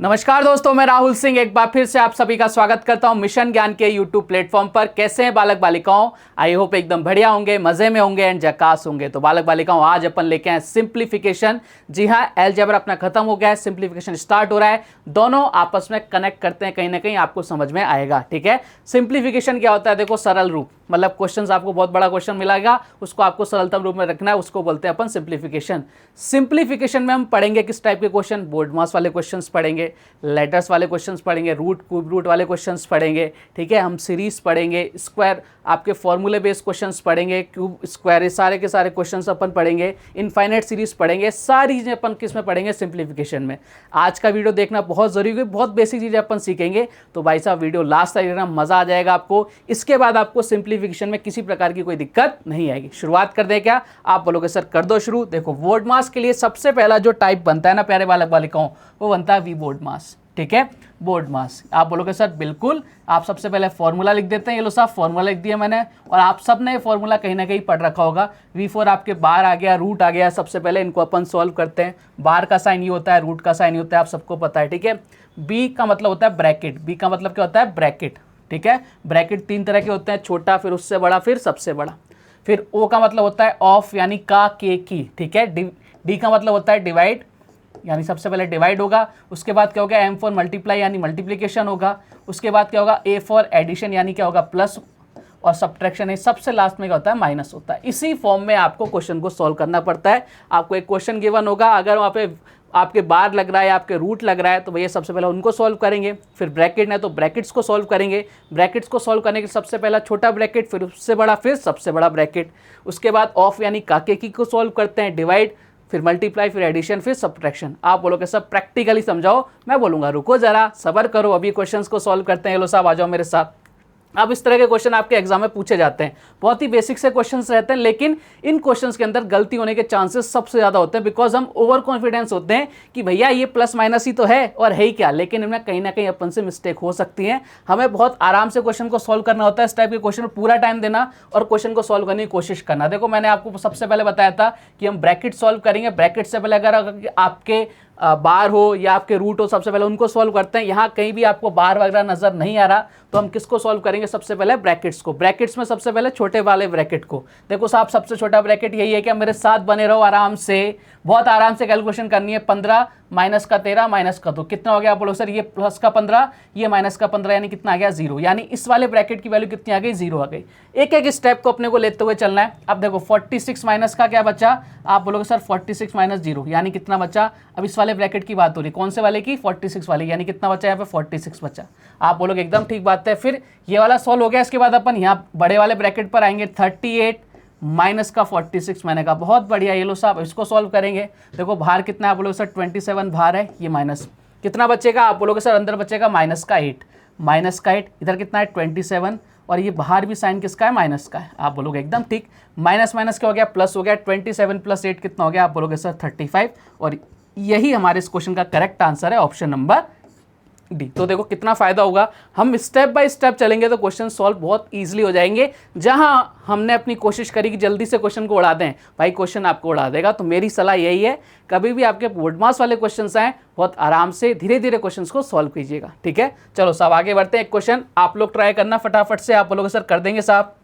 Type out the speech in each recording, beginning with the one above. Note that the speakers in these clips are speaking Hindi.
नमस्कार दोस्तों, मैं राहुल सिंह एक बार फिर से आप सभी का स्वागत करता हूं मिशन ज्ञान के यूट्यूब प्लेटफॉर्म पर। कैसे हैं बालक बालिकाओं? आई होप एकदम बढ़िया होंगे, मजे में होंगे एंड झकास होंगे। तो बालक बालिकाओं, आज अपन लेके आए सिंप्लीफिकेशन। जी हाँ, अलजेब्रा अपना खत्म हो गया है, सिंप्लीफिकेशन स्टार्ट हो रहा है। दोनों आपस में कनेक्ट करते हैं, कहीं ना कहीं आपको समझ में आएगा। ठीक है, सिंप्लीफिकेशन क्या होता है? देखो, सरल रूप, मतलब क्वेश्चंस आपको बहुत बड़ा क्वेश्चन मिलेगा, उसको आपको सरलतम रूप में रखना है, उसको बोलते हैं अपन सिंप्लीफिकेशन। सिंप्लीफिकेशन में हम पढ़ेंगे किस टाइप के क्वेश्चन? बोर्ड मास वाले क्वेश्चंस पढ़ेंगे, लेटर्स वाले क्वेश्चंस पढ़ेंगे, रूट क्यूब रूट वाले क्वेश्चंस पढ़ेंगे। ठीक है, हम सीरीज पढ़ेंगे, स्क्वायर आपके फॉर्मूले बेस्ड क्वेश्चंस पढ़ेंगे, क्यूब स्क्वायर, ये सारे के सारे क्वेश्चंस अपन पढ़ेंगे, इनफाइनाइट सीरीज पढ़ेंगे। सारी चीज़ें अपन किस में पढ़ेंगे? सिंप्लीफिकेशन में। आज का वीडियो देखना बहुत जरूरी है, बहुत बेसिक चीज़ें अपन सीखेंगे। तो भाई साहब, वीडियो लास्ट तक देखना, मजा आ जाएगा आपको। इसके बाद आपको सिंप्लीफिकेशन में किसी प्रकार की कोई दिक्कत नहीं आएगी। शुरुआत कर दें क्या? आप बोलोगे सर कर दो शुरू। देखो, बोर्ड मास के लिए सबसे पहला जो टाइप बनता है ना प्यारे बालक बालिकाओं, वो बनता है वी बोर्ड मास। ठीक है, बोर्ड मास। आप बोलोगे सर बिल्कुल, आप सबसे पहले फॉर्मूला लिख देते हैं। ये लो साहब, फॉर्मूला लिख दिया मैंने, और आप सब ने फॉर्मूला कहीं ना कहीं पढ़ रखा होगा। V4 आपके बार आ गया, रूट आ गया। सबसे पहले इनको अपन सॉल्व करते हैं। बार का साइन ये होता है, रूट का साइन ये होता है, आप सबको पता है। ठीक है, बी का मतलब होता है ब्रैकेट। बी का मतलब क्या होता है? ब्रैकेट। ठीक है, ब्रैकेट तीन तरह के होते हैं, छोटा, फिर उससे बड़ा, फिर सबसे बड़ा। फिर ओ का मतलब होता है ऑफ, यानी का, के, की। ठीक है, डी का मतलब होता है डिवाइड, यानी सबसे पहले डिवाइड होगा। उसके बाद क्या होगा? एम फॉर मल्टीप्लाई, यानी मल्टीप्लिकेशन होगा। उसके बाद क्या होगा? ए फॉर एडिशन, यानी क्या होगा? प्लस, और सब्ट्रैक्शन है। सबसे लास्ट में क्या होता है? माइनस होता है। इसी फॉर्म में आपको क्वेश्चन को सॉल्व करना पड़ता है। आपको एक क्वेश्चन गिवन होगा, अगर वहाँ पे आपके बार लग रहा है, आपके रूट लग रहा है, तो भैया सबसे पहले उनको सॉल्व करेंगे। फिर ब्रैकेट है तो ब्रैकेट्स को सॉल्व करेंगे। ब्रैकेट्स को सॉल्व करने के सबसे पहला छोटा ब्रैकेट, फिर उससे बड़ा, फिर सबसे बड़ा ब्रैकेट। उसके बाद ऑफ यानी काके की को सॉल्व करते हैं, डिवाइड, फिर मल्टीप्लाई, फिर एडिशन, फिर सब्ट्रैक्शन। आप बोलोगे सब प्रैक्टिकली समझाओ, मैं बोलूंगा रुको जरा, सब्र करो, अभी क्वेश्चंस को सॉल्व करते हैं। लो साहब, आ जाओ मेरे साथ। अब इस तरह के क्वेश्चन आपके एग्जाम में पूछे जाते हैं। बहुत ही बेसिक से क्वेश्चंस रहते हैं, लेकिन इन क्वेश्चंस के अंदर गलती होने के चांसेस सबसे ज्यादा होते हैं, बिकॉज हम ओवर कॉन्फिडेंस होते हैं कि भैया ये प्लस माइनस ही तो है और है ही क्या। लेकिन इनमें कहीं ना कहीं अपन से मिस्टेक हो सकती है। हमें बहुत आराम से क्वेश्चन को सॉल्व करना होता है। इस टाइप के क्वेश्चन में पूरा टाइम देना और क्वेश्चन को सॉल्व करने की कोशिश करना। देखो, मैंने आपको सबसे पहले बताया था कि हम ब्रैकेट सॉल्व करेंगे। ब्रैकेट से पहले अगर आपके बार हो या आपके रूट हो, सबसे पहले उनको सॉल्व करते हैं। यहाँ कहीं भी आपको बार वगैरह नजर नहीं आ रहा, तो हम किसको सॉल्व करेंगे? सबसे पहले ब्रैकेट्स को। ब्रैकेट्स में सबसे पहले छोटे वाले ब्रैकेट को। देखो साहब, सबसे छोटा ब्रैकेट यही है कि मेरे साथ बने रहो आराम से, बहुत आराम से कैलकुलेशन करनी है। 15 माइनस का 13 माइनस का 2 कितना हो गया? आप बोलो सर ये प्लस का 15, ये माइनस का 15, यानी कितना आ गया? 0। यानी इस वाले ब्रैकेट की वैल्यू कितनी आ गई? 0 आ गई। एक एक स्टेप को अपने को लेते हुए चलना है। अब देखो, 46 माइनस का क्या बचा? आप बोलोगे सर 46 माइनस 0, यानी कितना बचा? अब इस वाले ब्रैकेट की बात हो रही, कौन से वाले की? 46 वाले, यानी कितना बचा यहाँ पे? 46 बचा। आप बोलोगे एकदम ठीक बात है। फिर ये वाला सॉल्व हो गया। इसके बाद अपन यहाँ बड़े वाले ब्रैकेट पर आएंगे। 38 माइनस का 46, मैंने कहा बहुत बढ़िया। ये लो साहब, इसको सॉल्व करेंगे। देखो बाहर कितना है? आप बोलोगे सर 27 बाहर है, ये माइनस, कितना बचेगा? आप बोलोगे सर अंदर बचेगा माइनस का 8, माइनस का 8, इधर कितना है? 27, और ये बाहर भी साइन किसका है? माइनस का है। आप बोलोगे एकदम ठीक। माइनस माइनस क्या हो गया? प्लस हो गया। 27 प्लस 8 कितना हो गया? आप बोलोगे सर 35, और यही हमारे इस क्वेश्चन का करेक्ट आंसर है, ऑप्शन नंबर डी। तो देखो कितना फायदा होगा, हम स्टेप बाय स्टेप चलेंगे तो क्वेश्चन सॉल्व बहुत इजीली हो जाएंगे। जहां हमने अपनी कोशिश करी कि जल्दी से क्वेश्चन को उड़ा दें, भाई क्वेश्चन आपको उड़ा देगा। तो मेरी सलाह यही है, कभी भी आपके बोर्ड मास वाले क्वेश्चंस आए, बहुत आराम से धीरे धीरे क्वेश्चंस को सॉल्व कीजिएगा। ठीक है, चलो साहब आगे बढ़ते हैं। एक क्वेश्चन आप लोग ट्राई करना फटाफट से। आप बोलोगे सर कर देंगे साहब।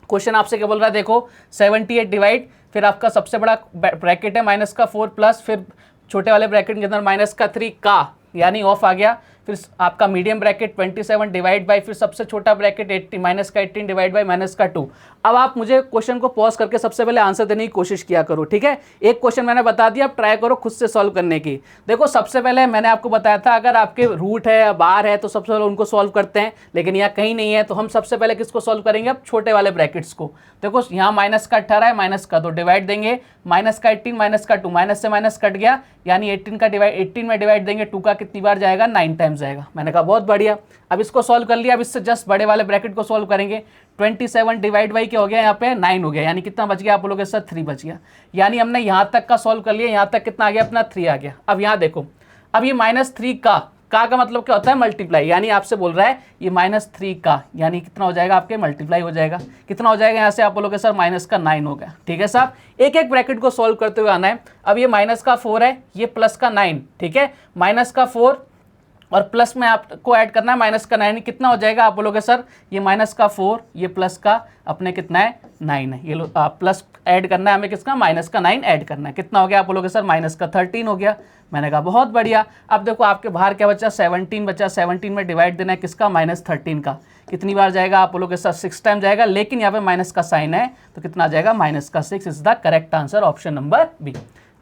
क्वेश्चन आपसे क्या बोल रहा है? देखो 78 डिवाइड, फिर आपका सबसे बड़ा ब्रैकेट है माइनस का 4 प्लस, फिर छोटे वाले ब्रैकेट के अंदर माइनस का 3 का, यानी ऑफ आ गया। फिर आपका मीडियम ब्रैकेट 27 डिवाइड बाय, फिर सबसे छोटा ब्रैकेट 80 माइनस का 18 डिवाइड बाय माइनस का 2। अब आप मुझे क्वेश्चन को पॉज करके सबसे पहले आंसर देने की कोशिश किया करो। ठीक है, एक क्वेश्चन मैंने बता दिया, अब ट्राई करो खुद से सॉल्व करने की। देखो सबसे पहले मैंने आपको बताया था, अगर आपके रूट है या बार है तो सबसे पहले उनको सॉल्व करते हैं, लेकिन यहाँ कहीं नहीं है, तो हम सबसे पहले किसको सॉल्व करेंगे? अब छोटे वाले ब्रैकेट्स को। देखो यहाँ माइनस का 18 है, माइनस का 2 डिवाइड देंगे, माइनस का 18 माइनस का 2, माइनस से माइनस कट गया, यानी 18 में डिवाइड देंगे, 2 का कितनी बार जाएगा? 9 टाइम्स जाएगा। मैंने कहा बहुत बढ़िया। अब इसको सॉल्व कर लिया, अब इससे जस्ट बड़े वाले ब्रैकेट को सॉल्व करेंगे। 27 डिवाइड बाई क्या हो गया? यहाँ पे 9 हो गया, यानी कितना बच गया? आप बोलोगे सर 3 बच गया। यानी हमने यहाँ तक का सॉल्व कर लिया, यहाँ तक कितना आ गया? अपना 3 आ गया। अब यहाँ देखो, अब ये -3 का मतलब क्या होता है? मल्टीप्लाई, यानी आपसे बोल रहा है ये -3 का, यानी कितना हो जाएगा? आपके मल्टीप्लाई हो जाएगा। कितना हो जाएगा यहाँ से? आप बोलोगे सर माइनस का 9 हो गया। ठीक है साहब, एक एक ब्रैकेट को सॉल्व करते हुए आना है। अब ये माइनस का 4 है, ये प्लस का 9, ठीक है, माइनस का 4 और प्लस में आपको ऐड करना है माइनस का 9, कितना हो जाएगा? आप बोलोगे सर ये माइनस का 4, ये प्लस का अपने कितना है 9 है। ये लो प्लस ऐड करना है हमें, किसका? माइनस का 9 ऐड करना है। कितना हो गया? आप बोलोगे सर माइनस का 13 हो गया। मैंने कहा बहुत बढ़िया। अब देखो आपके बाहर क्या बचा? 17 बचा। 17 में डिवाइड देना है किसका? -13 का। कितनी बार जाएगा? आप बोलोगे सर 6 टाइम जाएगा, लेकिन यहाँ पे माइनस का साइन है तो कितना आ जाएगा? -6 is the correct answer, option number B.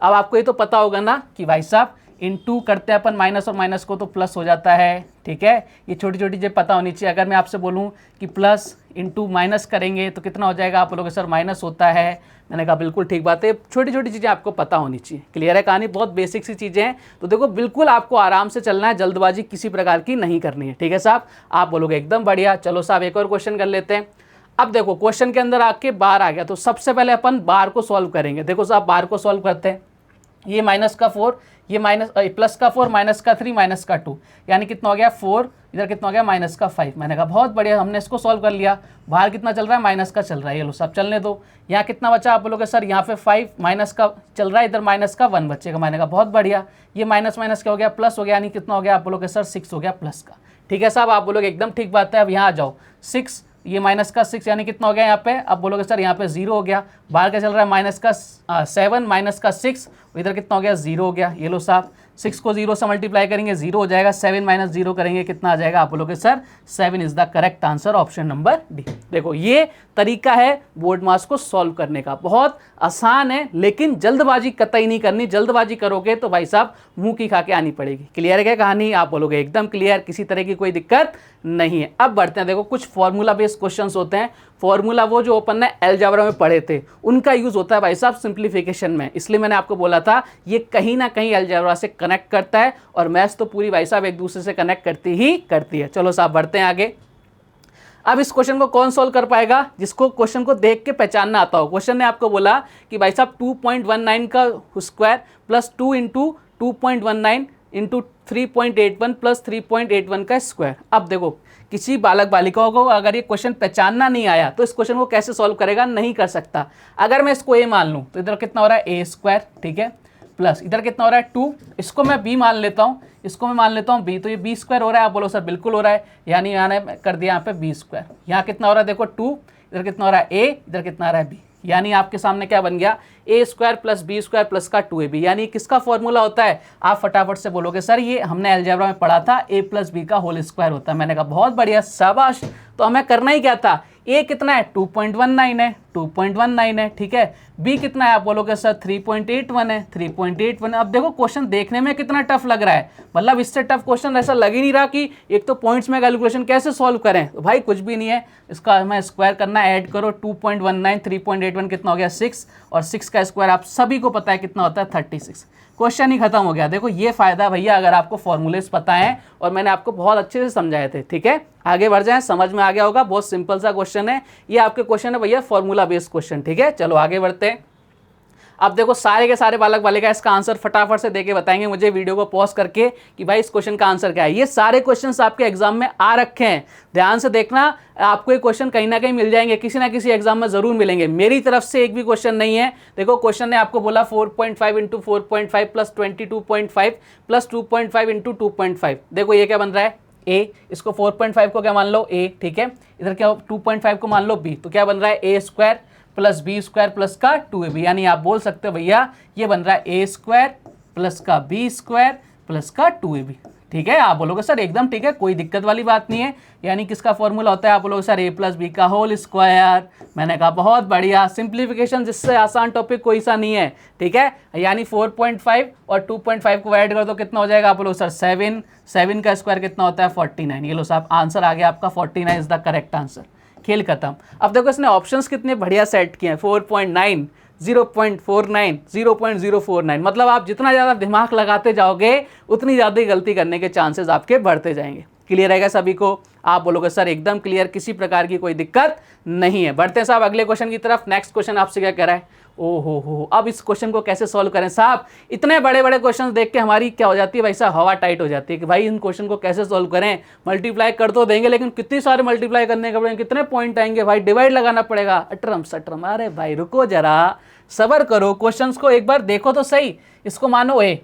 अब आपको ये तो पता होगा ना कि भाई साहब इनटू करते हैं अपन माइनस और माइनस को तो प्लस हो जाता है, ठीक है। ये छोटी छोटी चीज़ें पता होनी चाहिए। अगर मैं आपसे बोलूँ कि प्लस इंटू माइनस करेंगे तो कितना हो जाएगा? आप बोलोगे सर माइनस होता है। मैंने कहा बिल्कुल ठीक बात है, छोटी छोटी चीज़ें आपको पता होनी चाहिए। क्लियर है कहानी? बहुत बेसिक सी चीज़ें हैं, तो देखो बिल्कुल आपको आराम से चलना है, जल्दबाजी किसी प्रकार की नहीं करनी है, ठीक है साहब। आप बोलोगे एकदम बढ़िया। चलो साहब एक और क्वेश्चन कर लेते हैं। अब देखो क्वेश्चन के अंदर आके बार आ गया, तो सबसे पहले अपन बार को सॉल्व करेंगे। देखो साहब बार को सॉल्व करते हैं। ये -4, ये प्लस का 4, -3, -2, यानी कितना हो गया? 4, इधर कितना हो गया? -5। मैंने कहा बहुत बढ़िया, हमने इसको सॉल्व कर लिया। बाहर कितना चल रहा है? माइनस का चल रहा है। ये लो सब चलने दो। यहाँ कितना बचा? आप बोलोगे सर यहाँ पे 5 माइनस का चल रहा है, इधर -1 बचेगा। मैंने कहा बहुत बढ़िया। ये माइनस माइनस क्या हो गया? प्लस हो गया, यानी कितना हो गया? आप बोलोगे सर 6 हो गया प्लस का। ठीक है साहब, आप बोलोगे एकदम ठीक बात है। अब यहाँ आ जाओ, 6, ये माइनस का 6 यानी कितना हो गया यहाँ पे? अब बोलोगे सर यहाँ पे 0 हो गया। बाहर क्या चल रहा है? माइनस का 7 माइनस का 6, इधर कितना हो गया? 0 हो गया। ये लो साहब 6 को 0 से मल्टीप्लाई करेंगे 0 हो जाएगा। 7 माइनस 0 करेंगे कितना आ जाएगा? आप बोलोगे sir 7 is the correct answer, option number D. देखो ये तरीका है बोर्ड मास को सॉल्व करने का, बहुत आसान है, लेकिन जल्दबाजी कतई नहीं करनी। जल्दबाजी करोगे तो भाई साहब मुंह की खा के आनी पड़ेगी। क्लियर है क्या कहानी? आप बोलोगे एकदम क्लियर, किसी तरह की कोई दिक्कत नहीं है। अब बढ़ते हैं। देखो कुछ फॉर्मूला बेस्ड क्वेश्चंस होते हैं। फॉर्मूला वो जो अपन ने अलजेब्रा में पढ़े थे उनका यूज होता है भाई साहब सिंप्लीफिकेशन में, इसलिए मैंने आपको बोला था ये कहीं ना कहीं अलजेब्रा से कनेक्ट करता है, और मैथ्स तो पूरी भाई साहब एक दूसरे से कनेक्ट करती ही करती है। चलो साहब बढ़ते हैं आगे। अब इस क्वेश्चन को कौन सॉल्व कर पाएगा? जिसको क्वेश्चन को देख के पहचानना आता हो। क्वेश्चन ने आपको बोला कि भाई साहब 2.19 का square plus 2 into 2.19 into 3.81 plus 3.81 का स्क्वायर। अब देखो किसी बालक बालिकाओं को अगर ये क्वेश्चन पहचानना नहीं आया तो इस क्वेश्चन को कैसे सॉल्व करेगा? नहीं कर सकता। अगर मैं इसको ए मान लूँ तो इधर कितना हो रहा है? ए स्क्वायर, ठीक है, प्लस इधर कितना हो रहा है? 2। इसको मैं बी मान लेता हूँ, इसको मैं मान लेता हूँ बी, तो ये बी स्क्वायर हो रहा है। आप बोलो सर बिल्कुल हो रहा है, यानी मैंने कर दिया यहाँ पे बी स्क्वायर। यहाँ कितना हो रहा है? देखो 2, इधर कितना हो रहा है? ए, इधर कितना आ रहा है? बी, यानी आपके सामने क्या बन गया? A square plus B square plus का 2ab। यानी किसका फॉर्मूला होता है? आप फटाफट से बोलोगे सर ये हमने अलजेब्रा में पढ़ा था, a प्लस बी का होल स्क्वायर होता है। मैंने कहा बहुत बढ़िया, शाबाश। तो हमें करना ही क्या था? ए कितना है? 2.19 है, 2.19 है, ठीक है। बी कितना है? आप बोलोगे सर 3.81 है, 3.81 है। अब देखो क्वेश्चन देखने में कितना टफ लग रहा है, मतलब इससे टफ क्वेश्चन ऐसा लग ही नहीं रहा कि एक तो पॉइंट्स में कैलकुलेशन कैसे सॉल्व करें। तो भाई कुछ भी नहीं है, इसका हमें स्क्वायर करना है, ऐड करो 2.19 3.81 कितना हो गया? 6, और 6 का स्क्वायर आप सभी को पता है कितना होता है? 36। क्वेश्चन ही खत्म हो गया। देखो ये फायदा भैया अगर आपको फॉर्मूलेस पता है, और मैंने आपको बहुत अच्छे से समझाए थे, ठीक है। आगे बढ़ जाएं, समझ में आ गया होगा, बहुत सिंपल सा क्वेश्चन है ये। आपके क्वेश्चन है भैया फॉर्मूला बेस्ड क्वेश्चन, ठीक है। चलो आगे बढ़ते हैं। अब देखो सारे के सारे बालक बालिका इसका आंसर फटाफट से देके बताएंगे मुझे वीडियो को पॉज करके कि भाई इस क्वेश्चन का आंसर क्या है। ये सारे क्वेश्चंस आपके एग्जाम में आ रखे हैं, ध्यान से देखना। आपको ये क्वेश्चन कहीं ना कहीं मिल जाएंगे, किसी ना किसी एग्जाम में जरूर मिलेंगे। मेरी तरफ से एक भी क्वेश्चन नहीं है। देखो क्वेश्चन ने आपको बोला 4.5 इंटू 4.5 प्लस 22.5 प्लस 2.5 इंटू 2.5। देखो ये क्या बन रहा है? ए। इसको 4.5 को क्या मान लो? ए, ठीक है। इधर क्या 2.5 को मान लो बी, तो क्या बन रहा है? A square plus B square plus का 2ab। यानी आप बोल सकते हो भैया ये बन रहा है ए स्क्वायर प्लस का बी स्क्वायर प्लस का 2ab, ठीक है। आप बोलोगे सर एकदम ठीक है, कोई दिक्कत वाली बात नहीं है। यानी किसका फॉर्मूला होता है? आप बोलोगे सर ए प्लस बी का होल स्क्वायर। मैंने कहा बहुत बढ़िया, सिंप्लीफिकेशन जिससे आसान टॉपिक कोई सा नहीं है, ठीक है। यानी 4.5 और 2.5 को ऐड कर दो कितना हो जाएगा? आप बोलोगे सर 7, 7 का स्क्वायर कितना होता है? 49। ये लो साहब आंसर आ गया आपका, 49 इज द करेक्ट आंसर। खेल खत्म। अब देखो इसने ऑप्शंस कितने बढ़िया सेट किए हैं, 4.9, 0.49, 0.049। मतलब आप जितना ज़्यादा दिमाग लगाते जाओगे उतनी ज़्यादा गलती करने के चांसेस आपके बढ़ते जाएंगे। क्लियर रहेगा सभी को? आप बोलोगे सर एकदम क्लियर, किसी प्रकार की कोई दिक्कत नहीं है। बढ़ते हैं साहब अगले क्वेश्चन की तरफ। नेक्स्ट क्वेश्चन आपसे क्या कह रहा है? ओ हो, अब इस क्वेश्चन को कैसे सॉल्व करें साहब? इतने बड़े बड़े क्वेश्चन देख के हमारी क्या हो जाती है भाई साहब? हवा टाइट हो जाती है कि भाई इन क्वेश्चन को कैसे सॉल्व करें। मल्टीप्लाई कर तो देंगे लेकिन कितनी सारे मल्टीप्लाई करने के पड़ेंगे, कितने पॉइंट आएंगे भाई, डिवाइड लगाना पड़ेगा, अटरम सटरम। अरे भाई रुको जरा, सबर करो, क्वेश्चन को एक बार देखो तो सही। इसको मानो ए,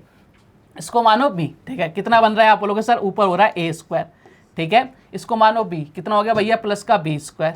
इसको मानो b, ठीक है, कितना बन रहा है आप बोलोगे सर ऊपर हो रहा है a स्क्वायर, ठीक है, इसको मानो b, कितना हो गया भैया प्लस का b स्क्वायर,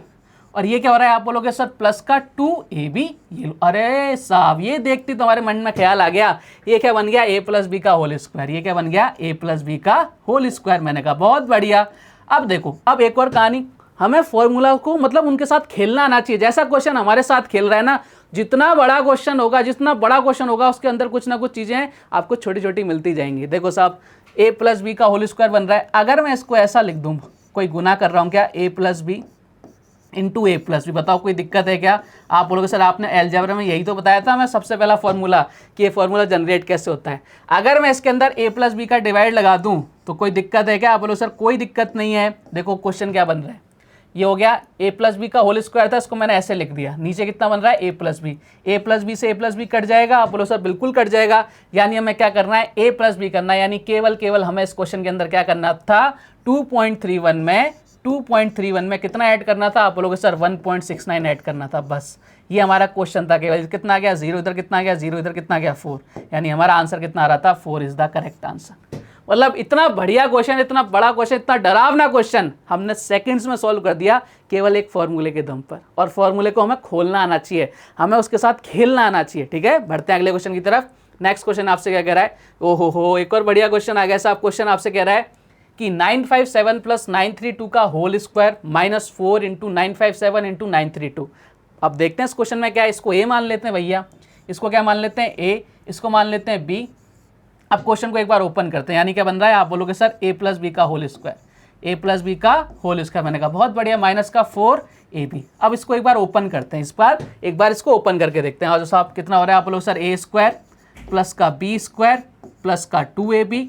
और ये क्या हो रहा है आप बोलोगे सर प्लस का 2ab, ये लो, अरे साहब ये देखते तुम्हारे मन में ख्याल आ गया, ये क्या बन गया a प्लस बी का होल स्क्वायर, ये क्या बन गया a प्लस बी का होल स्क्वायर। मैंने कहा बहुत बढ़िया। अब देखो, अब एक और कहानी, हमें फॉर्मूला को मतलब उनके साथ खेलना आना चाहिए, जैसा क्वेश्चन हमारे साथ खेल रहा है ना, जितना बड़ा क्वेश्चन होगा उसके अंदर कुछ ना कुछ चीजें आपको छोटी छोटी मिलती जाएंगी। देखो साहब a प्लस बी का होल स्क्वायर बन रहा है, अगर मैं इसको ऐसा लिख दूं, कोई गुना कर रहा हूं क्या, a plus B into A plus B, बताओ कोई दिक्कत है क्या? आप बोलोगे सर आपने अलजेब्रा में यही तो बताया था मैं सबसे पहला फॉर्मूला कि ये फॉर्मूला जनरेट कैसे होता है। अगर मैं इसके अंदर a प्लस बी का डिवाइड लगा दूं तो कोई दिक्कत है क्या? आप बोलो सर कोई दिक्कत नहीं है। देखो क्वेश्चन क्या बन रहा है, ये हो गया a प्लस बी का होल स्क्वायर था, इसको मैंने ऐसे लिख दिया, नीचे कितना बन रहा है a प्लस बी से a प्लस बी कट जाएगा। आप बोलो सर बिल्कुल कट जाएगा, यानी हमें क्या करना है, a प्लस बी करना है, यानी केवल हमें इस क्वेश्चन के अंदर क्या करना था, 2.31 में कितना ऐड करना था? आप बोलोगे सर 1.69 ऐड करना था, बस ये हमारा क्वेश्चन था। केवल कितना आ गया, 0 इधर कितना आ गया, 0 इधर कितना आ गया, 4, यानी हमारा आंसर कितना आ रहा था, 4 इज द करेक्ट आंसर। मतलब इतना बढ़िया क्वेश्चन, इतना बड़ा क्वेश्चन, इतना डरावना क्वेश्चन हमने सेकंड्स में सॉल्व कर दिया केवल एक फॉर्मूले के दम पर। और फॉर्मूले को हमें खोलना आना चाहिए, हमें उसके साथ खेलना आना चाहिए। ठीक है, बढ़ते हैं अगले क्वेश्चन की तरफ। नेक्स्ट क्वेश्चन आपसे क्या कह रहा है, ओहो हो, एक और बढ़िया क्वेश्चन आ गया साहब। क्वेश्चन आपसे कह रहा है कि 957 प्लस 932 का whole square minus 4 into 957 into 932। अब देखते हैं इस क्वेश्चन में क्या है, इसको ए मान लेते हैं भैया, इसको क्या मान लेते हैं ए, इसको मान लेते हैं बी। अब क्वेश्चन को एक बार ओपन करते हैं, यानी क्या बन रहा है, आप बोलोगे सर ए प्लस बी का होल स्क्वायर, ए प्लस बी का होल स्क्वायर। मैंने कहा बहुत बढ़िया, माइनस का 4ab। अब इसको एक बार ओपन करते हैं, एक बार इसको ओपन करके देखते हैं। और साहब कितना हो रहा है, आप बोलोगे सर ए स्क्वायर प्लस का बी स्क्वायर प्लस का 2ab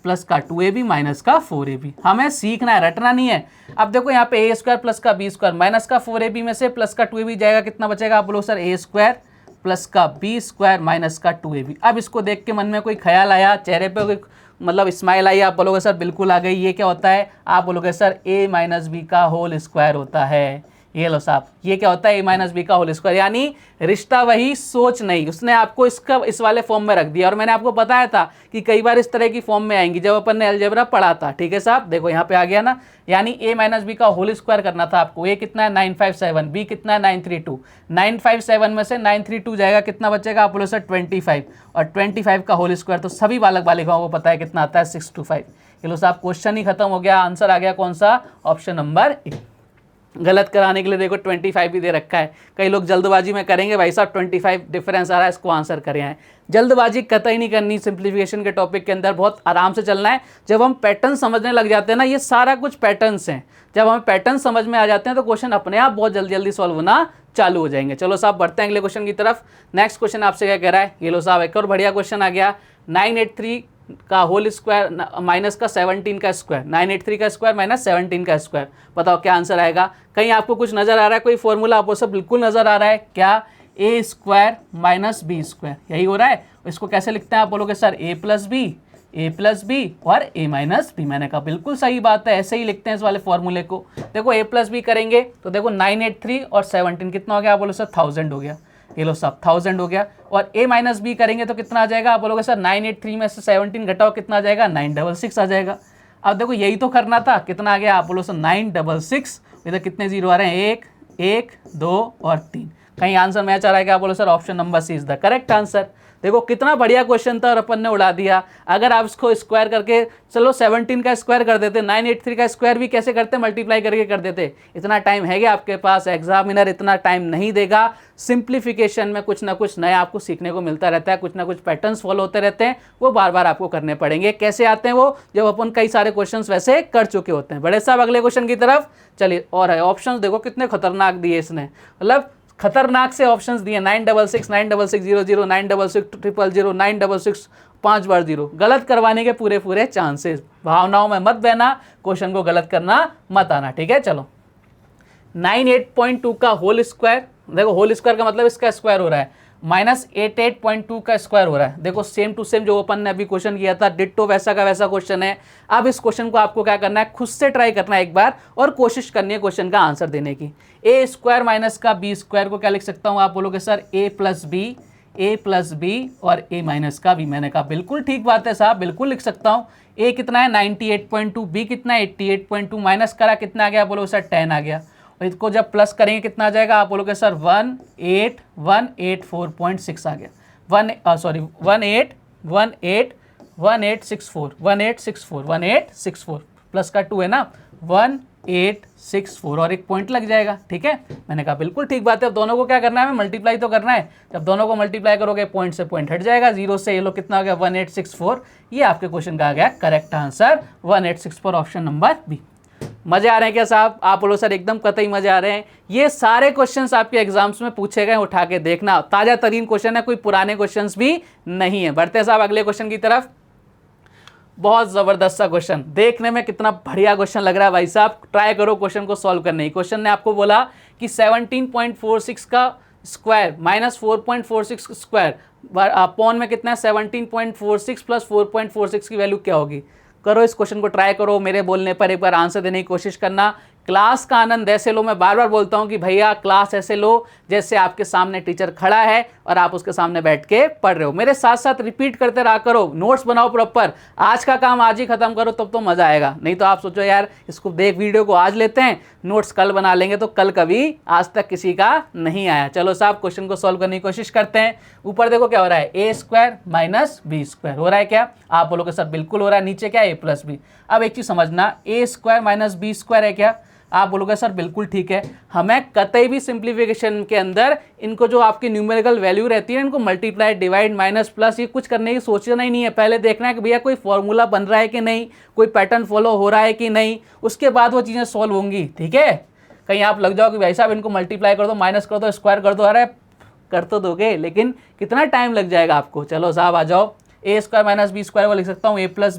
प्लस का 2ab माइनस का 4ab। हमें सीखना है, रटना नहीं है। अब देखो यहाँ पे ए स्क्वायर प्लस का बी स्क्वायर माइनस का 4ab में से प्लस का 2ab जाएगा, कितना बचेगा? आप बोलो सर ए स्क्वायर प्लस का बी स्क्वायर माइनस का 2ab। अब इसको देख के मन में कोई ख्याल आया, चेहरे पे कोई मतलब स्माइल आई, आप बोलोगे सर बिल्कुल आ गई। ये क्या होता है? आप बोलोगे सर ए माइनस बी का होल स्क्वायर होता है। ये लो साहब, ये क्या होता है, ए माइनस बी का होल स्क्वायर, यानी रिश्ता वही सोच नहीं, उसने आपको इस वाले फॉर्म में रख दिया। और मैंने आपको बताया था कि कई बार इस तरह की फॉर्म में आएंगी जब अपन ने अलजेब्रा पढ़ा था। ठीक है साहब, देखो यहाँ पे आ गया ना, यानी ए माइनस बी का होल स्क्वायर करना था आपको। ए कितना है 957, बी कितना है 932, 957 में से 932 जाएगा, कितना बचेगा? आप बोलो सर 25, और 25 का होल स्क्वायर तो सभी बालक बालिकाओं को पता है कितना आता है, 625। चलो साहब क्वेश्चन ही खत्म हो गया, आंसर आ गया कौन सा, ऑप्शन नंबर ए। गलत कराने के लिए देखो 25 भी दे रखा है। कई लोग जल्दबाजी में करेंगे, भाई साहब 25 डिफरेंस आ रहा है, इसको आंसर करें हैं। जल्दबाजी कतई नहीं करनी, सिंप्लीफिकेशन के टॉपिक के अंदर बहुत आराम से चलना है। जब हम पैटर्न समझने लग जाते हैं ना, ये सारा कुछ पैटर्न्स हैं, जब हमें पैटर्न समझ में आ जाते हैं तो क्वेश्चन अपने आप बहुत जल्दी जल्दी सॉल्व होना चालू हो जाएंगे। चलो साहब बढ़ते हैं अगले क्वेश्चन की तरफ। नेक्स्ट क्वेश्चन आपसे क्या कह रहा है, ये लो साहब एक और बढ़िया क्वेश्चन आ गया। 983 का होल स्क्वायर माइनस का 17 का स्क्वायर, 983 का स्क्वायर माइनस 17 का स्क्वायर, बताओ क्या आंसर आएगा? कहीं आपको कुछ नजर आ रहा है, कोई फॉर्मूला आपको सब बिल्कुल नजर आ रहा है क्या? ए स्क्वायर माइनस बी स्क्वायर, यही हो रहा है। इसको कैसे लिखते हैं? आप बोलोगे सर ए प्लस बी और ए माइनस बी। मैंने कहा बिल्कुल सही बात है, ऐसे ही लिखते हैं इस वाले फॉर्मूले को। देखो ए प्लस बी करेंगे तो देखो 983 और 17 कितना हो गया? आप बोलो सर 1000 हो गया, ये लो सब 1000 हो गया। और a माइनस बी करेंगे तो कितना आ जाएगा? आप बोलोगे सर 983 में से 17 घटाओ, कितना आ जाएगा? 966 आ जाएगा। अब देखो यही तो करना था, कितना आ गया? आप बोलो सर 966, इधर कितने जीरो आ रहे हैं? 1 2 और 3। कहीं आंसर मैच आ रहा है क्या? आप बोलो sir option number C is the correct answer. देखो कितना बढ़िया क्वेश्चन था और अपन ने उड़ा दिया। अगर आप इसको स्क्वायर करके, चलो 17 का स्क्वायर कर देते, 983 का स्क्वायर भी कैसे करते, मल्टीप्लाई करके कर देते। इतना टाइम है क्या आपके पास? एग्जामिनर इतना टाइम नहीं देगा। सिंप्लीफिकेशन में कुछ ना कुछ नया आपको सीखने को मिलता रहता है, कुछ ना कुछ पैटर्न्स फॉलो होते रहते हैं, वो बार बार आपको करने पड़ेंगे। कैसे आते हैं वो? जब अपन कई सारे क्वेश्चन वैसे कर चुके होते हैं। बड़े साहब अगले क्वेश्चन की तरफ चलिए। और है ऑप्शन देखो कितने खतरनाक दिए इसने, मतलब खतरनाक से ऑप्शंस दिए। 966 96600 966 966 5 बार 0। गलत करवाने के पूरे चांसेस। भावनाओं में मत बहना, क्वेश्चन को गलत करना मत आना। ठीक है, चलो 98.2 का होल स्क्वायर, देखो होल स्क्वायर का मतलब इसका स्क्वायर हो रहा है, माइनस 88.2 का स्क्वायर हो रहा है। देखो सेम टू सेम जो अपन ने अभी क्वेश्चन किया था, डिट्टो वैसा का वैसा क्वेश्चन है। अब इस क्वेश्चन को आपको क्या करना है, खुद से ट्राई करना है एक बार और कोशिश करनी है क्वेश्चन का आंसर देने की। ए स्क्वायर माइनस का बी स्क्वायर को क्या लिख सकता हूं? आप बोलोगे sir A plus B a plus B और a माइनस का b। मैंने कहा बिल्कुल ठीक बात है साहब, बिल्कुल लिख सकता हूँ। a कितना है 98.2, b कितना है 88.2, माइनस करा कितना आ गया, बोलो सर 10 आ गया। और इसको जब प्लस करेंगे कितना आ जाएगा, आप बोलोगे सर 18184.6 आ गया। 1864 प्लस का 2 है ना, 1864 और एक पॉइंट लग जाएगा। ठीक है, मैंने कहा बिल्कुल ठीक बात है। अब दोनों को क्या करना है, हमें मल्टीप्लाई तो करना है। जब दोनों को मल्टीप्लाई करोगे पॉइंट से पॉइंट हट जाएगा, जीरो से ये लो कितना आ गया 1864। ये आपके क्वेश्चन का आ गया correct answer 1864, option number B. मजे आ रहे हैं क्या साहब? आप बोलो सर एकदम कतई मजे आ रहे हैं। ये सारे क्वेश्चंस आपके एग्जाम्स में पूछे गए, उठा के देखना, ताजा तरीन क्वेश्चन है, कोई पुराने क्वेश्चंस भी नहीं है। बढ़ते हैं साहब अगले क्वेश्चन की तरफ। बहुत जबरदस्त सा क्वेश्चन, देखने में कितना बढ़िया क्वेश्चन लग रहा है भाई साहब। ट्राई करो क्वेश्चन को सॉल्व करने की। क्वेश्चन ने आपको बोला कि 17.46 का स्क्वायर माइनस 4.46 स्क्वायर अपॉन में कितना है 17.46 प्लस 4.46 की वैल्यू क्या होगी। करो इस क्वेश्चन को, ट्राई करो, मेरे बोलने पर एक बार आंसर देने की कोशिश करना। क्लास का आनंद ऐसे लो, मैं बार बार बोलता हूं कि भैया क्लास ऐसे लो जैसे आपके सामने टीचर खड़ा है और आप उसके सामने बैठ के पढ़ रहे हो। मेरे साथ साथ रिपीट करते रहा करो, नोट्स बनाओ प्रॉपर। आज का काम आज ही खत्म करो, तब तो मजा आएगा। नहीं तो आप सोचो यार इसको देख, वीडियो को आज लेते हैं, नोट्स कल बना लेंगे, तो कल कभी आज तक किसी का नहीं आया। चलो साहब क्वेश्चन को सॉल्व करने की कोशिश करते हैं। ऊपर देखो क्या हो रहा है, a square minus B square हो रहा है क्या? आप बोलोगे सर बिल्कुल हो रहा है। नीचे क्या है, ए प्लस बी। अब एक चीज समझना, ए स्क्वायर माइनस बी स्क्वायर है क्या? आप बोलोगे सर बिल्कुल ठीक है। हमें कतई भी सिंप्लीफिकेशन के अंदर इनको जो आपकी न्यूमेरिकल वैल्यू रहती है, इनको मल्टीप्लाई, डिवाइड, माइनस, प्लस, ये कुछ करने की सोचना ही नहीं है। पहले देखना है कि भैया कोई फॉर्मूला बन रहा है कि नहीं, कोई पैटर्न फॉलो हो रहा है कि नहीं, उसके बाद वो चीज़ें सॉल्व होंगी। ठीक है, कहीं आप लग जाओ कि भाई साहब इनको मल्टीप्लाई कर दो, माइनस कर दो, स्क्वायर कर दो, अरे कर तो दोगे लेकिन कितना टाइम लग जाएगा आपको। चलो साहब आ जाओ, ए स्क्वायर माइनस बी स्क्वायर वो लिख सकता हूँ ए प्लस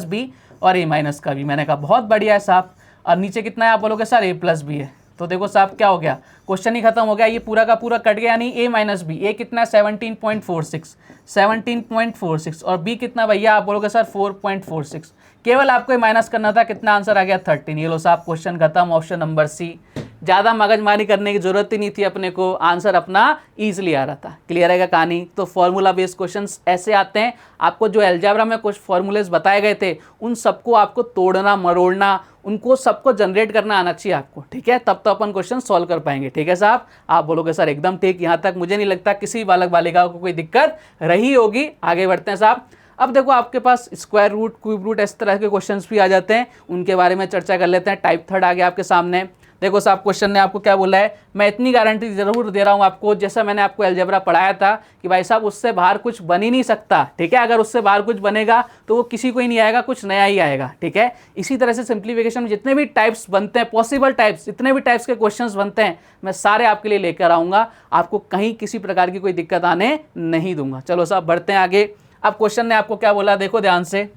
बी और ए माइनस का बी। मैंने कहा बहुत बढ़िया है साहब। और नीचे कितना है, आप बोलोगे सर ए प्लस बी है। तो देखो साहब क्या हो गया, क्वेश्चन ही खत्म हो गया, ये पूरा का पूरा कट गया। यानी ए माइनस बी, ए कितना है 17.46 और बी कितना भैया, आप बोलोगे सर 4.46। केवल आपको माइनस करना था, कितना आंसर आ गया 13। ये लो साहब क्वेश्चन खत्म, ऑप्शन नंबर सी। ज़्यादा मगजमारी करने की जरूरत ही नहीं थी अपने को, आंसर अपना ईजिली आ रहा था। क्लियर है क्या कहानी? तो फॉर्मूला बेस्ड क्वेश्चंस ऐसे आते हैं। आपको जो अलजेब्रा में कुछ फॉर्मूलेस बताए गए थे, उन सबको आपको तोड़ना मरोड़ना, उनको सबको जनरेट करना आना चाहिए आपको। ठीक है, तब तो अपन क्वेश्चन सॉल्व कर पाएंगे। ठीक है साहब, आप बोलोगे सर एकदम ठीक। यहाँ तक मुझे नहीं लगता किसी बालक बालिका को कोई दिक्कत रही होगी। आगे बढ़ते हैं साहब। अब देखो आपके पास स्क्वायर रूट, क्यूब रूट, इस तरह के क्वेश्चंस भी आ जाते हैं, उनके बारे में चर्चा कर लेते हैं। टाइप थर्ड आ गया आपके सामने। देखो साहब क्वेश्चन ने आपको क्या बोला है, मैं इतनी गारंटी जरूर दे रहा हूँ आपको, जैसा मैंने आपको अलजेब्रा पढ़ाया था कि भाई साहब उससे बाहर कुछ बन ही नहीं सकता। ठीक है, अगर उससे बाहर कुछ बनेगा तो वो किसी को ही नहीं आएगा, कुछ नया ही आएगा। ठीक है, इसी तरह से सिंप्लीफिकेशन में जितने भी टाइप्स बनते हैं, पॉसिबल टाइप्स, जितने भी टाइप्स के क्वेश्चंस बनते हैं, मैं सारे आपके लिए लेकर आऊँगा। आपको कहीं किसी प्रकार की कोई दिक्कत आने नहीं दूंगा। चलो साहब बढ़ते हैं आगे। अब क्वेश्चन ने आपको क्या बोला, देखो ध्यान से,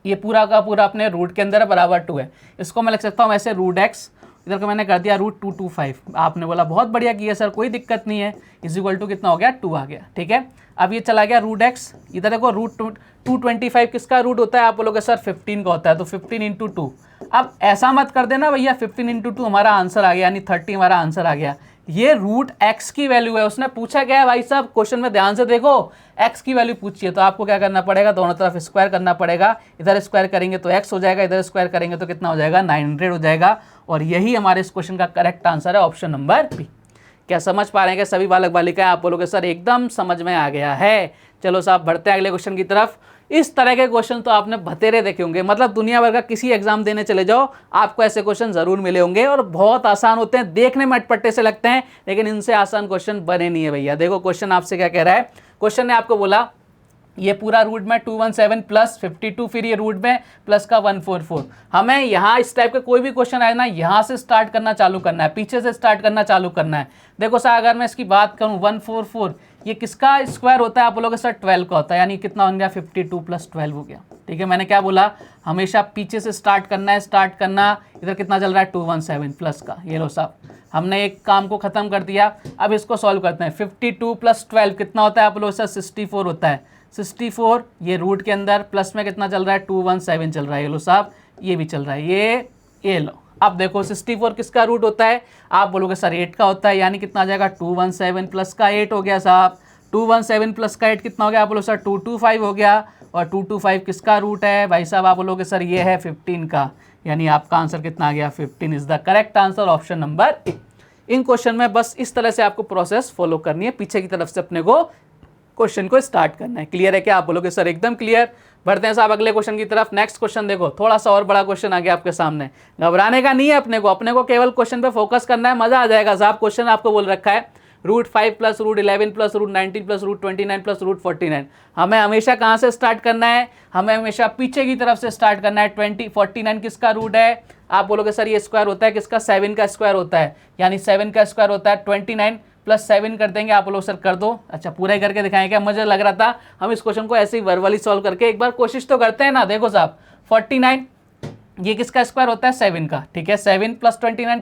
ये पूरा का पूरा अपने रूट के अंदर बराबर 2 है। इसको मैं लिख सकता हूँ ऐसे, रूट एक्स, इधर को मैंने कर दिया √225। आपने बोला बहुत बढ़िया किया सर, कोई दिक्कत नहीं है। इज इक्वल टू कितना हो गया, 2 आ गया। ठीक है, अब ये चला गया रूट एक्स, इधर देखो √225 किसका रूट होता है, आप बोलोगे सर 15 का होता है, तो 15 इंटू 2। अब ऐसा मत कर देना भैया 15 इंटू 2 हमारा आंसर आ गया, यानी 30 हमारा आंसर आ गया। ये रूट एक्स की वैल्यू है, उसने पूछा क्या है भाई साहब, क्वेश्चन में ध्यान से देखो, एक्स की वैल्यू पूछी है, तो आपको क्या करना पड़ेगा, दोनों तरफ स्क्वायर करना पड़ेगा। इधर स्क्वायर करेंगे तो एक्स हो जाएगा, इधर स्क्वायर करेंगे तो कितना हो जाएगा, 900 हो जाएगा। और यही हमारे इस क्वेश्चन का करेक्ट आंसर है, ऑप्शन नंबर बी। क्या समझ पा रहे हैं क्या सभी बालक बालिकाएं? आप बोलोगे सर एकदम समझ में आ गया है। चलो साहब बढ़ते हैं अगले क्वेश्चन की तरफ। इस तरह के क्वेश्चन तो आपने बतेरे देखे होंगे, मतलब दुनिया भर का किसी एग्जाम देने चले जाओ आपको ऐसे क्वेश्चन जरूर मिले होंगे, और बहुत आसान होते हैं, देखने में अटपटे से लगते हैं, लेकिन इनसे आसान क्वेश्चन बने नहीं है भैया। देखो क्वेश्चन आपसे क्या कह रहा है, क्वेश्चन ने आपको बोला ये पूरा रूट में 217 प्लस 52, फिर ये रूट में प्लस का 144। हमें यहाँ इस टाइप के कोई भी क्वेश्चन आए ना, यहाँ से स्टार्ट करना चालू करना है, पीछे से स्टार्ट करना चालू करना है। देखो सर अगर मैं इसकी बात करूँ 144, ये किसका स्क्वायर होता है, आप बोलोगे सर 12 का होता है, यानी कितना हो गया 52 प्लस 12 हो गया। ठीक है, मैंने क्या बोला, हमेशा पीछे से स्टार्ट करना है, स्टार्ट करना। इधर कितना चल रहा है 217 प्लस का, ये लो साहब हमने एक काम को खत्म कर दिया। अब इसको सॉल्व करते हैं, 52 प्लस 12 कितना होता है, आप बोलोगे सर 64 होता है। 64 ये रूट के अंदर, प्लस में कितना चल रहा है 217 चल रहा है, ये लो साहब ये भी चल रहा है, ये लो। अब देखो 64 किसका रूट होता है, आप बोलोगे सर 8 का होता है, यानी कितना आ जाएगा 217 प्लस का 8 हो गया साहब। 217 प्लस का 8 कितना हो गया, आप बोलो सर 225 हो गया। और 225 किसका रूट है भाई साहब, आप बोलोगे सर ये है 15 का, यानी आपका आंसर कितना आ गया 15 is the correct answer, option number A. In question में बस इस तरह से आपको प्रोसेस फॉलो करनी है, पीछे की तरफ से अपने को क्वेश्चन को स्टार्ट करना है। क्लियर है क्या, आप बोलोगे सर एकदम क्लियर। बढ़ते हैं साहब अगले क्वेश्चन की तरफ। नेक्स्ट क्वेश्चन देखो, थोड़ा सा और बड़ा क्वेश्चन आ गया आपके सामने। घबराने का नहीं है अपने को केवल क्वेश्चन पे फोकस करना है, मजा आ जाएगा साहब। क्वेश्चन आपको बोल रखा है √5 प्लस √11 प्लस √19 प्लस √29 प्लस √49। हमें हमेशा कहाँ से स्टार्ट करना है, हमें हमेशा पीछे की तरफ से स्टार्ट करना है। 49 किसका रूट है, आप बोलोगे सर ये स्क्वायर होता है किसका, 7 का स्क्वायर होता है, यानी 7 का स्क्वायर होता है 29 प्लस 7 कर देंगे। आप लोग सर कर दो, अच्छा पूरा ही करके दिखाएंगे क्या, मुझे लग रहा था हम इस क्वेश्चन को ऐसे ही वर्बली सॉल्व करके एक बार कोशिश तो करते हैं ना। देखो साहब 49 ये किसका स्क्वायर होता है, 7 का, ठीक है। 7 प्लस 29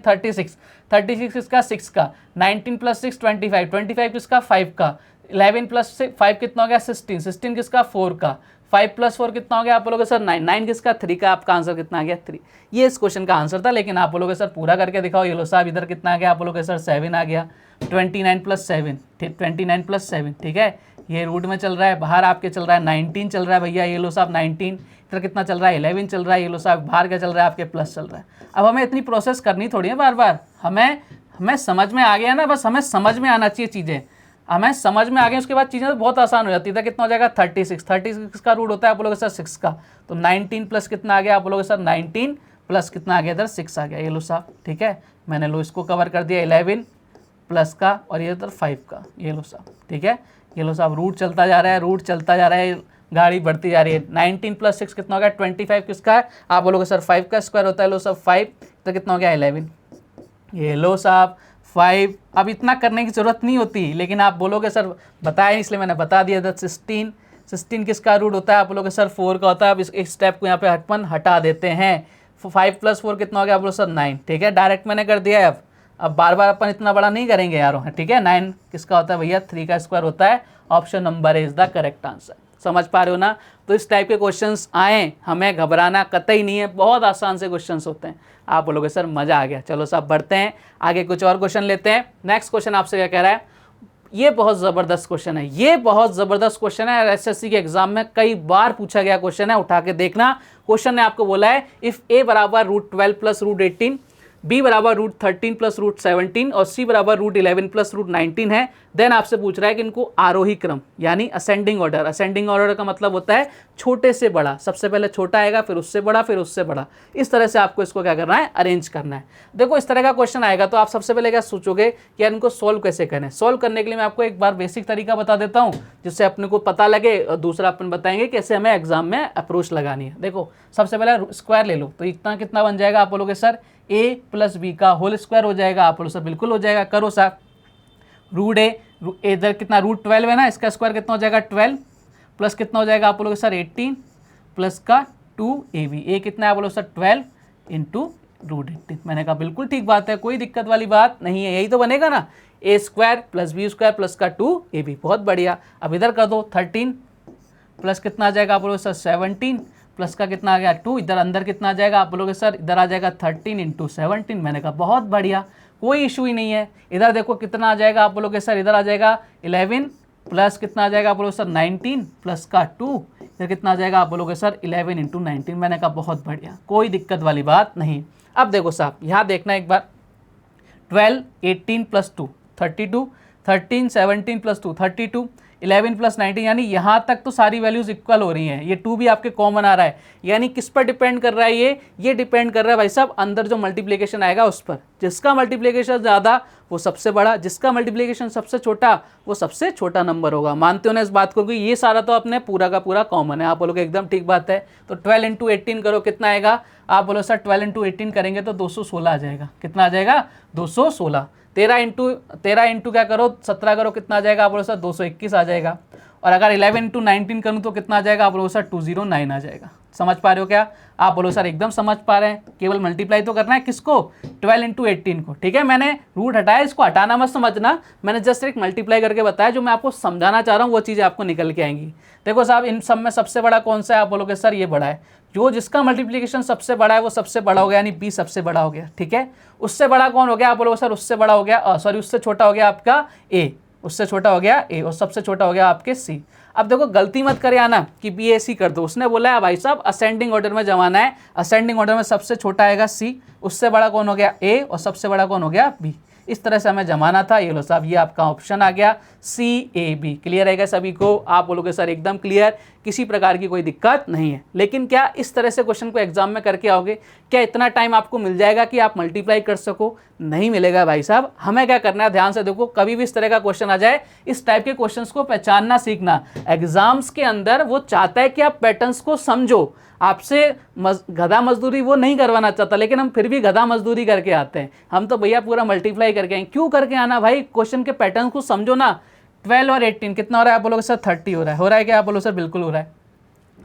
36 किसका, 6 का। 19 प्लस 6 25 किसका, 5 का। 11 प्लस 5 कितना हो गया, 16 किसका, 4 का। 5 प्लस 4 कितना हो गया, आप बोलोगे सर 9 किसका, 3 का। आपका आंसर कितना आ गया, 3। ये इस क्वेश्चन का आंसर था, लेकिन आप बोलोगे सर पूरा करके दिखाओ। ये लो साहब इधर कितना आ गया, आप बोलोगे सर 7 आ गया। 29 प्लस 7, 29 प्लस 7, ठीक है। ये रूट में चल रहा है, बाहर आपके चल रहा है 19 चल रहा है भैया, ये लो साहब 19। इधर कितना चल रहा है, 11 चल रहा है, ये लो साहब बाहर क्या चल रहा है आपके, प्लस चल रहा है। अब हमें इतनी प्रोसेस करनी थोड़ी है बार बार, हमें समझ में आ गया ना, बस हमें समझ में आना चाहिए चीज़ें। हमें समझ में आ गई उसके बाद चीज़ें तो बहुत आसान हो जाती है। कितना हो जाएगा 36 का रूट होता है, आप बोलोगे सर 6 का। तो 19 प्लस कितना आ गया, आप बोलोगे सर 19 प्लस कितना आ गया, इधर 6 आ गया। ये लो साहब, ठीक है, मैंने लो इसको कवर कर दिया 11 प्लस का, और ये इधर 5 का। ये लो साहब, ठीक है। ये लो साहब रूट चलता जा रहा है, रूट चलता जा रहा है, गाड़ी बढ़ती जा रही है। 19 प्लस 6 कितना हो गया, 25 किसका है, आप बोलोगे सर 5 का स्क्वायर होता है। लो साहब 5 तो कितना हो गया 11। ये लो साहब 5। अब इतना करने की ज़रूरत नहीं होती, लेकिन आप बोलोगे सर बताया इसलिए मैंने बता दिया। इधर 16 किसका रूट होता है, आप बोलोगे सर 4 का होता है। अब इस स्टेप को यहाँ पे हटपन हटा देते हैं। 5 प्लस 4 कितना हो गया, आप बोलो सर 9, ठीक है। डायरेक्ट मैंने कर दिया है। अब बार बार अपन इतना बड़ा नहीं करेंगे यारों, ठीक है। 9 किसका होता है भैया, 3 का स्क्वायर होता है। Option number is the correct answer. समझ पा रहे हो ना। तो इस टाइप के क्वेश्चंस आए, हमें घबराना कतई नहीं है, बहुत आसान से क्वेश्चंस होते हैं। आप बोलोगे सर मज़ा आ गया। चलो साहब बढ़ते हैं आगे, कुछ और क्वेश्चन लेते हैं। नेक्स्ट क्वेश्चन आपसे क्या कह रहा है, ये बहुत ज़बरदस्त क्वेश्चन है, ये बहुत ज़बरदस्त क्वेश्चन है। एसएससी के एग्जाम में कई बार पूछा गया क्वेश्चन है, उठा के देखना। क्वेश्चन ने आपको बोला है इफ़ ए बराबर √12 प्लस √18, बी बराबर √13 प्लस √17 और सी बराबर √11 प्लस √19 है, देन आपसे पूछ रहा है कि इनको आरोही क्रम यानी असेंडिंग ऑर्डर। असेंडिंग ऑर्डर का मतलब होता है छोटे से बड़ा, सबसे पहले छोटा आएगा, फिर उससे बड़ा, फिर उससे बड़ा। इस तरह से आपको इसको क्या करना है, अरेंज करना है। देखो इस तरह का क्वेश्चन आएगा तो आप सबसे पहले क्या सोचोगे कि यार इनको सोल्व कैसे करें। सोल्व करने के लिए मैं आपको एक बार बेसिक तरीका बता देता हूँ, जिससे अपने को पता लगे, और दूसरा अपन बताएंगे कैसे हमें एग्जाम में अप्रोच लगानी है। देखो सबसे पहले स्क्वायर ले लो, तो इतना कितना बन जाएगा, आप बोलोगे सर a प्लस बी का होल स्क्वायर हो जाएगा। आप बोलो सर बिल्कुल हो जाएगा, करो सर। इधर कितना √12 है ना, इसका स्क्वायर कितना हो जाएगा 12 प्लस कितना हो जाएगा, आप बोलोगे सर 18 प्लस का 2ab। ए कितना है, आप बोलो सर 12 इंटू √18। मैंने कहा बिल्कुल ठीक बात है, कोई दिक्कत वाली बात नहीं है, यही तो बनेगा ना। a square plus B square plus का 2ab, बहुत बढ़िया। अब इधर कर दो 13 प्लस कितना आ जाएगा, आप बोलोगे सर 17 प्लस का कितना आ गया 2, इधर अंदर कितना आ जाएगा, आप बोलोगे सर इधर आ जाएगा 13 इंटू 17। मैंने कहा बहुत बढ़िया, कोई इशू ही नहीं है। इधर देखो कितना आ जाएगा, आप बोलोगे सर इधर आ जाएगा 11 प्लस कितना आ जाएगा, आप बोलोगे सर 19 प्लस का 2, इधर कितना आ जाएगा, आप बोलोगे सर 11 इंटू 19। मैंने कहा बहुत बढ़िया, कोई दिक्कत वाली बात नहीं। अब देखो साहब यहाँ देखना एक बार, 12 18 प्लस 2 32, 13 17 प्लस 2 32, 11 प्लस 19, यानी यहाँ तक तो सारी वैल्यूज इक्वल हो रही हैं। ये 2 भी आपके कॉमन आ रहा है, यानी किस पर डिपेंड कर रहा है, ये डिपेंड कर रहा है भाई साहब अंदर जो मल्टीप्लिकेशन आएगा उस पर। जिसका मल्टीप्लिकेशन ज़्यादा वो सबसे बड़ा, जिसका मल्टीप्लिकेशन सबसे छोटा वो सबसे छोटा नंबर होगा। मानते हो ना इस बात को कि ये सारा तो अपने पूरा का पूरा कॉमन है। आप बोलोगे एकदम ठीक बात है। तो 12 इंटू 18 करो, कितना आएगा, आप बोलो सर 12 इंटू 18 करेंगे तो 216 आ जाएगा। कितना आ जाएगा, 216। 13 इंटू क्या करो 17 करो, कितना आ जाएगा, आप बोलो सर 221 आ जाएगा। और अगर 11 इंटू 19 करूँ तो कितना आ जाएगा, आप बोलो सर 209 आ जाएगा। समझ पा रहे हो क्या? आप बोलो सर एकदम समझ पा रहे हैं, केवल मल्टीप्लाई तो करना है किसको, 12 इंटू 18 को। ठीक है, मैंने रूट हटाया, इसको हटाना मत समझना, मैंने जस्ट एक मल्टीप्लाई करके बताया, जो मैं आपको समझाना चाह रहा हूँ वो चीज़ें आपको निकल के आएंगी। देखो साहब इन सब में सबसे बड़ा कौन सा है, आप बोलोगे सर ये बड़ा है, जो जिसका मल्टीप्लिकेशन सबसे बड़ा है वो सबसे बड़ा हो गया, यानी बी सबसे बड़ा हो गया। ठीक है, उससे बड़ा कौन हो गया, आप बोलोगे सर उससे बड़ा हो गया, सॉरी उससे छोटा हो गया आपका ए, उससे छोटा हो गया ए, और सबसे छोटा हो गया आपके सी। अब देखो गलती मत करे आना कि बी ए सी कर दो, उसने बोला है भाई साहब असेंडिंग ऑर्डर में जमाना है, असेंडिंग ऑर्डर में सबसे छोटा आएगा सी, उससे बड़ा कौन हो गया ए, और सबसे बड़ा कौन हो गया बी। इस तरह से हमें जमाना था। ये लो साहब ये आपका ऑप्शन आ गया सी ए बी। क्लियर है क्या सभी को? आप बोलोगे सर एकदम क्लियर, किसी प्रकार की कोई दिक्कत नहीं है। लेकिन क्या इस तरह से क्वेश्चन को एग्जाम में करके आओगे, क्या इतना टाइम आपको मिल जाएगा कि आप मल्टीप्लाई कर सको? नहीं मिलेगा भाई साहब। हमें क्या करना है, ध्यान से देखो, कभी भी इस तरह का क्वेश्चन आ जाए, इस टाइप के क्वेश्चंस को पहचानना सीखना। एग्जाम्स के अंदर वो चाहता है कि आप पैटर्न्स को समझो, आपसे गधा मजदूरी वो नहीं करवाना चाहता, लेकिन हम फिर भी गधा मजदूरी करके आते हैं। हम तो भैया पूरा मल्टीप्लाई करके आए। क्यों करके आना भाई, क्वेश्चन के पैटर्न को समझो ना। 12 और 18 कितना हो रहा है, आप बोलोगे सर 30 हो रहा है। हो रहा है क्या? आप बोलो सर बिल्कुल हो रहा है।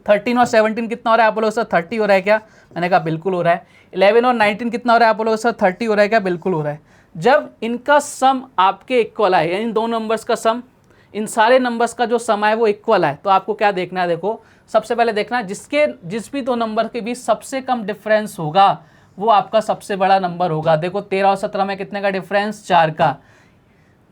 13 और 17 कितना हो रहा है, आप बोलोगे सर 30 हो रहा है क्या? मैंने कहा बिल्कुल हो रहा है। 11 और 19 कितना हो रहा है, आप बोलोगे सर 30 हो रहा है क्या? बिल्कुल हो रहा है। जब इनका सम आपके इक्वल आए, इन दो नंबर्स का सम, इन सारे नंबर्स का जो सम है वो इक्वल है, तो आपको क्या देखना है, देखो सबसे पहले देखना है जिस भी दो नंबर के बीच सबसे कम डिफरेंस होगा वो आपका सबसे बड़ा नंबर होगा। देखो 13 और 17 में कितने का डिफरेंस, 4 का।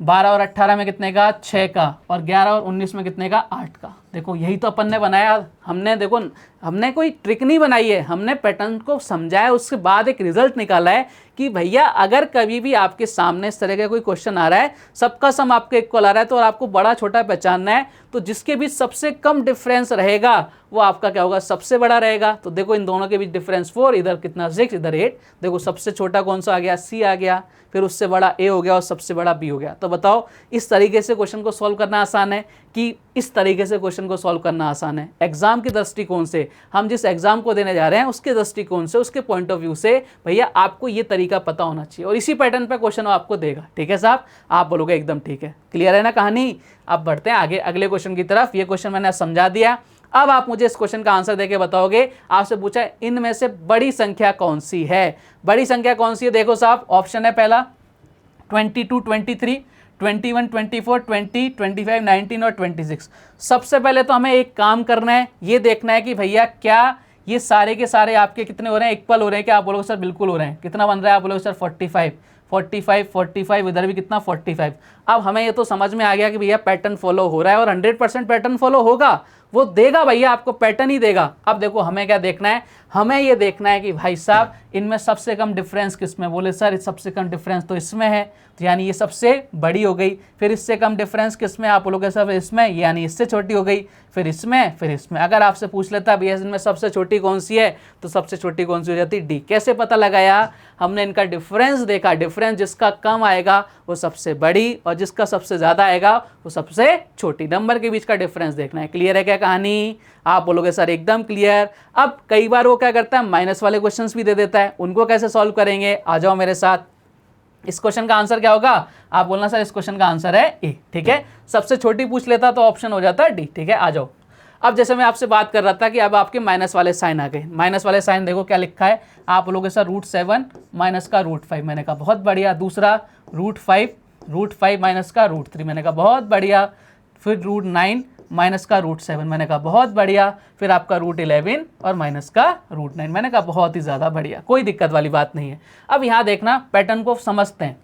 12 और 18 में कितने का, 6 का। और 11 और 19 में कितने का, 8 का। देखो यही तो अपन ने बनाया, हमने देखो हमने कोई ट्रिक नहीं बनाई है, हमने पैटर्न को समझाया, उसके बाद एक रिजल्ट निकाला है कि भैया अगर कभी भी आपके सामने इस तरह का कोई क्वेश्चन आ रहा है, सबका सम आपके इक्वल आ रहा है, तो आपको बड़ा छोटा पहचानना है, तो जिसके बीच सबसे कम डिफरेंस रहेगा वो आपका क्या होगा, सबसे बड़ा रहेगा। तो देखो इन दोनों के बीच डिफरेंस 4, इधर कितना 6, इधर 8। देखो सबसे छोटा कौन सा आ गया, सी आ गया, फिर उससे बड़ा ए हो गया और सबसे बड़ा बी हो गया। तो बताओ इस तरीके से क्वेश्चन को सॉल्व करना आसान है कि इस तरीके से क्वेश्चन को सॉल्व करना आसान है? एग्जाम के दृष्टिकोण से, हम जिस एग्जाम को देने जा रहे हैं उसके दृष्टिकोण से, उसके पॉइंट ऑफ व्यू से भैया आपको ये तरीका पता होना चाहिए, और इसी पैटर्न पे क्वेश्चन आपको देगा। ठीक है साहब? आप बोलोगे एकदम ठीक है। क्लियर है ना कहानी? अब बढ़ते हैं आगे अगले क्वेश्चन की तरफ। ये क्वेश्चन मैंने समझा दिया, अब आप मुझे इस क्वेश्चन का आंसर देके बताओगे। आपसे पूछा है इनमें से बड़ी संख्या कौन सी है? बड़ी संख्या कौन सी है? देखो साहब ऑप्शन है पहला 22, 23, 21, 24, 20, 25, 19 और 26। सबसे पहले तो हमें एक काम करना है, ये देखना है कि भैया क्या ये सारे के सारे आपके कितने हो रहे हैं, इक्वल हो रहे हैं क्या? आप बोलोगे सर बिल्कुल हो रहे हैं। कितना बन रहा है? आप बोलोगे सर 45, 45, 45, इधर भी कितना 45। अब हमें ये तो समझ में आ गया कि भैया पैटर्न फॉलो हो रहा है, और 100% पैटर्न फॉलो होगा, वो देगा भैया आपको, पैटर्न ही देगा। अब देखो हमें क्या देखना है, हमें ये देखना है कि भाई साहब इनमें सबसे कम डिफरेंस किसमें? बोले सर सबसे कम डिफरेंस तो इसमें है, तो यानी ये सबसे बड़ी हो गई। फिर इससे कम डिफरेंस किसमें? आप बोलोगे सर इसमें, यानी इससे छोटी हो गई। फिर इसमें, फिर इसमें। अगर आपसे पूछ लेता भैया इनमें सबसे छोटी कौन सी है, तो सबसे छोटी कौन सी हो जाती? डी। कैसे पता लगाया? हमने इनका डिफरेंस देखा, डिफरेंस जिसका कम आएगा वो सबसे बड़ी, और जिसका सबसे ज़्यादा आएगा वो सबसे छोटी। नंबर के बीच का डिफरेंस देखना है। क्लियर है क्या कहानी? आप बोलोगे सर एकदम क्लियर। अब कई बार वो क्या करता है, माइनस वाले क्वेश्चंस भी दे देता है, उनको कैसे सॉल्व करेंगे? आ जाओ मेरे साथ। इस क्वेश्चन का आंसर क्या होगा? आप बोलना सर इस क्वेश्चन का आंसर है ए। ठीक है, सबसे छोटी पूछ लेता तो ऑप्शन हो जाता डी। ठीक है, आ जाओ। अब जैसे मैं आपसे बात कर रहा था कि अब आपके माइनस वाले साइन आ गए। माइनस वाले साइन देखो क्या लिखा है, आप बोलोगे सर √7 माइनस का √5। मैंने कहा बहुत बढ़िया। दूसरा √5 माइनस का √3। मैंने कहा बहुत बढ़िया। फिर √9 माइनस का √7। मैंने कहा बहुत बढ़िया। फिर आपका √11 और माइनस का √9। मैंने कहा बहुत ही ज़्यादा बढ़िया, कोई दिक्कत वाली बात नहीं है। अब यहाँ देखना, पैटर्न को समझते हैं।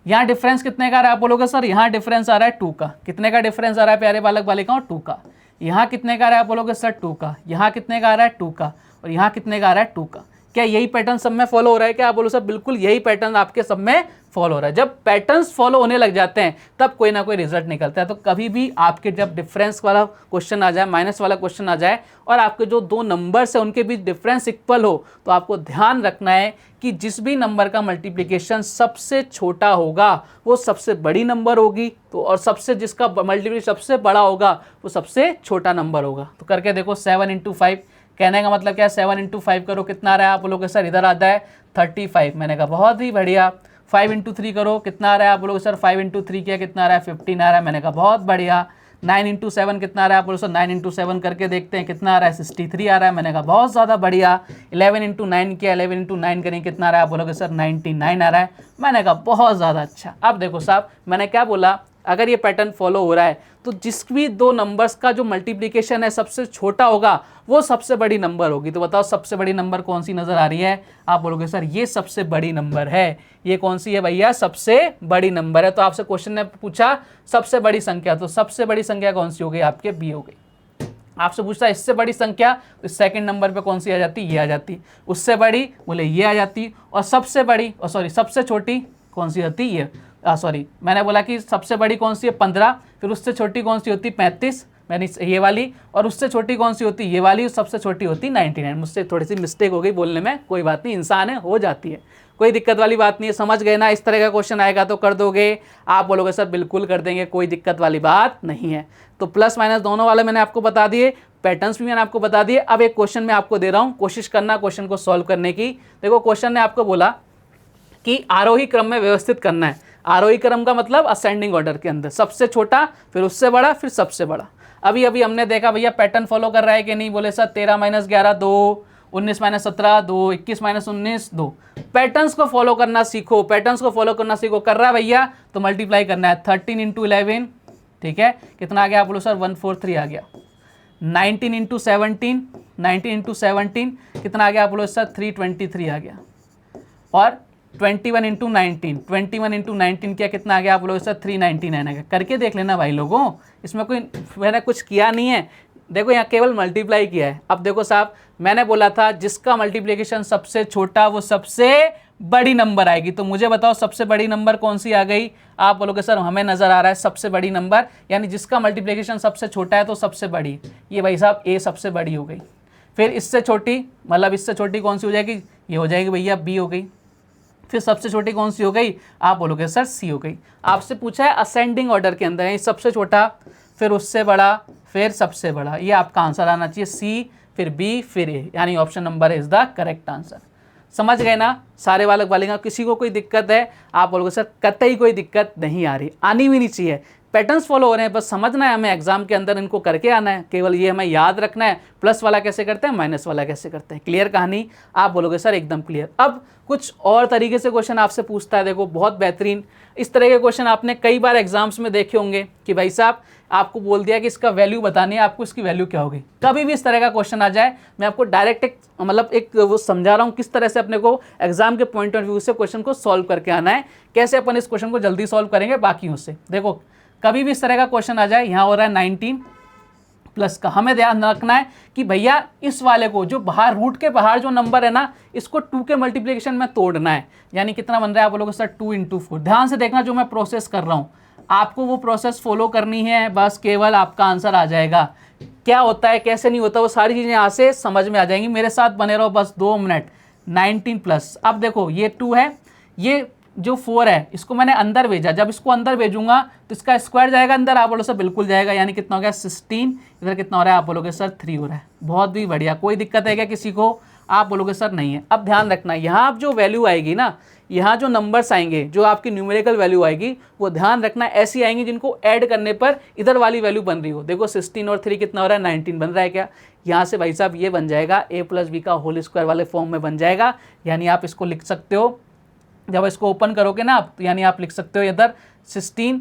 यहाँ डिफरेंस कितने का आ रहा है? आप बोलोगे सर यहाँ डिफरेंस आ रहा है 2 का। कितने का डिफरेंस आ रहा है प्यारे बालक बालिकाओं? 2 का। यहाँ कितने का आ रहा है? आप बोलोगे सर 2 का। यहाँ कितने का आ रहा है? 2 का। और यहाँ कितने का आ रहा है? 2 का। क्या यही पैटर्न सब में फॉलो हो रहा है क्या? आप बोलो सर बिल्कुल यही पैटर्न आपके सब में फॉलो हो रहा है। जब पैटर्न्स फॉलो होने लग जाते हैं तब कोई ना कोई रिजल्ट निकलता है। तो कभी भी आपके जब डिफरेंस वाला क्वेश्चन आ जाए, माइनस वाला क्वेश्चन आ जाए, और आपके जो दो नंबर्स है उनके बीच डिफरेंस इक्वल हो, तो आपको ध्यान रखना है कि जिस भी नंबर का मल्टीप्लिकेशन सबसे छोटा होगा वो सबसे बड़ी नंबर होगी, तो और सबसे जिसका मल्टीप्लिकेशन सबसे बड़ा होगा वो सबसे छोटा नंबर होगा। तो करके देखो 7 × 5। कहने का मतलब क्या है? 7 × 5 करो, कितना आ रहा है? आप बोलोगे सर इधर आता है 35। मैंने कहा बहुत ही बढ़िया। 5 × 3 करो, कितना आ रहा है? आप बोलोगे सर 5 × 3 किया, कितना आ रहा है? 15 आ रहा है। मैंने कहा बहुत बढ़िया। 9 इंटू 7 कितना आ रहा है, आप बोलो सर 9 इंटू 7 करके देखते हैं कितना आ रहा है, 63 आ रहा है। मैंने कहा बहुत ज़्यादा बढ़िया। 11 इंटू 9 किया, 11 इंटू 9 करें कितना आ रहा है, आप बोलोगे सर 99 आ रहा है। मैंने कहा बहुत ज़्यादा अच्छा। अब देखो साहब मैंने क्या बोला, अगर ये पैटर्न फॉलो हो रहा है तो जिस भी दो नंबर्स का जो मल्टीप्लिकेशन है सबसे छोटा होगा वो सबसे बड़ी नंबर होगी। तो बताओ सबसे बड़ी नंबर कौन सी नज़र आ रही है, आप बोलोगे सर ये सबसे बड़ी नंबर है। ये कौन सी है भैया, सबसे बड़ी नंबर है। तो आपसे क्वेश्चन ने पूछा सबसे बड़ी संख्या, तो सबसे बड़ी संख्या कौन सी हो गई, आपके बी हो गई। आपसे पूछता है इससे बड़ी संख्या, तो सेकंड नंबर पे कौन सी आ जाती, ये आ जाती। उससे बड़ी बोले ये आ जाती। और सबसे बड़ी सबसे छोटी कौन सी होती, ये मैंने बोला कि सबसे बड़ी कौन सी है 15, फिर उससे छोटी कौन सी होती 35, मैंने ये वाली, और उससे छोटी कौन सी होती ये वाली, सबसे छोटी होती 99। मुझसे थोड़ी सी मिस्टेक हो गई बोलने में, कोई बात नहीं, इंसान है हो जाती है, कोई दिक्कत वाली बात नहीं है। समझ गए ना, इस तरह का क्वेश्चन आएगा तो कर दोगे, आप बोलोगे सर बिल्कुल कर देंगे, कोई दिक्कत वाली बात नहीं है। तो प्लस माइनस दोनों वाले मैंने आपको बता दिए, पैटर्न्स भी मैंने आपको बता दिए। अब एक क्वेश्चन मैं आपको दे रहा हूँ, कोशिश करना क्वेश्चन को सॉल्व करने की। देखो क्वेश्चन ने आपको बोला कि आरोही क्रम में व्यवस्थित करना है। आरोही क्रम का मतलब असेंडिंग ऑर्डर के अंदर, सबसे छोटा फिर उससे बड़ा फिर सबसे बड़ा। अभी हमने देखा भैया पैटर्न फॉलो कर रहा है कि नहीं, बोले सर 13 - 11 2, 19 - 17 2, 21 - 19 2। पैटर्न्स को फॉलो करना सीखो, पैटर्न्स को फॉलो करना सीखो। कर रहा है भैया तो मल्टीप्लाई करना है। 13 × 11 ठीक है, कितना आ गया, आप बोलो सर 143 आ गया। 19 × 17, 19 × 17 कितना आ गया, आप बोलो सर 323 आ गया। और 21 × 19, 21 × 19 क्या कितना आ गया, आप लोगों से 399 आ गया। करके देख लेना भाई लोगों, इसमें कोई मैंने कुछ किया नहीं है। देखो यहाँ केवल मल्टीप्लाई किया है। अब देखो साहब मैंने बोला था जिसका मल्टीप्लिकेशन सबसे छोटा वो सबसे बड़ी नंबर आएगी। तो मुझे बताओ सबसे बड़ी नंबर कौन सी आ गई, आप बोलोगे सर हमें नज़र आ रहा है सबसे बड़ी नंबर, यानी जिसका मल्टीप्लिकेशन सबसे छोटा है तो सबसे बड़ी, ये भाई साहब ए सबसे बड़ी हो गई। फिर इससे छोटी मतलब इससे छोटी कौन सी हो जाएगी, ये हो जाएगी भैया बी हो गई। फिर सबसे छोटी कौन सी हो गई, आप बोलोगे सर सी हो गई। आपसे पूछा है असेंडिंग ऑर्डर के अंदर, सबसे छोटा फिर उससे बड़ा फिर सबसे बड़ा, ये आपका आंसर आना चाहिए सी, फिर बी फिर ए, यानी option number is the correct answer. समझ गए ना सारे बालक बालिका, किसी को कोई दिक्कत है, आप बोलोगे सर कतई कोई दिक्कत नहीं आ रही, आनी भी नहीं चाहिए। पैटर्न्स फॉलो हो रहे हैं, बस समझना है हमें, एग्जाम के अंदर इनको करके आना है, केवल ये हमें याद रखना है प्लस वाला कैसे करते हैं माइनस वाला कैसे करते हैं। क्लियर कहानी, आप बोलोगे सर एकदम क्लियर। अब कुछ और तरीके से क्वेश्चन आपसे पूछता है, देखो बहुत बेहतरीन इस तरह के क्वेश्चन आपने कई बार एग्जाम्स में देखे होंगे कि भाई साहब आपको बोल दिया कि इसका वैल्यू बतानी है, आपको इसकी वैल्यू क्या होगी। कभी भी इस तरह का क्वेश्चन आ जाए, मैं आपको डायरेक्ट एक वो समझा रहा हूँ किस तरह से अपने को एग्जाम के पॉइंट ऑफ व्यू से क्वेश्चन को सॉल्व करके आना है, कैसे अपन इस क्वेश्चन को जल्दी सॉल्व करेंगे बाकियों से। देखो कभी भी इस तरह का क्वेश्चन आ जाए, यहाँ हो रहा है 19 प्लस का, हमें ध्यान रखना है कि भैया इस वाले को जो बाहर रूट के बाहर जो नंबर है ना, इसको 2 के मल्टीप्लिकेशन में तोड़ना है। यानी कितना बन रहा है, आप बोलोगे सर 2 × 4। ध्यान से देखना जो मैं प्रोसेस कर रहा हूँ, आपको वो प्रोसेस फॉलो करनी है, बस केवल आपका आंसर आ जाएगा। क्या होता है कैसे नहीं होता वो सारी चीज़ें यहाँ से समझ में आ जाएंगी। मेरे साथ बने रहो बस 2 मिनट। 19 प्लस, अब देखो ये 2 है, ये जो 4 है इसको मैंने अंदर भेजा, जब इसको अंदर भेजूंगा तो इसका स्क्वायर जाएगा अंदर, आप बोलो सर बिल्कुल जाएगा, यानी कितना हो गया 16। इधर कितना हो रहा है, आप बोलोगे सर 3 हो रहा है। बहुत भी बढ़िया, कोई दिक्कत है क्या किसी को, आप बोलोगे सर नहीं है। अब ध्यान रखना यहाँ जो वैल्यू आएगी ना, यहाँ जो नंबर्स आएंगे, जो आपकी न्यूमेरिकल वैल्यू आएगी, वो ध्यान रखना ऐसी आएंगी जिनको ऐड करने पर इधर वाली वैल्यू बन रही हो। देखो 16 और 3 कितना हो रहा है, 19 बन रहा है क्या, यहाँ से भाई साहब ये बन जाएगा a + b का होल स्क्वायर वाले फॉर्म में बन जाएगा। यानी आप इसको लिख सकते हो, जब इसको ओपन करोगे ना आप, यानी आप लिख सकते हो इधर 16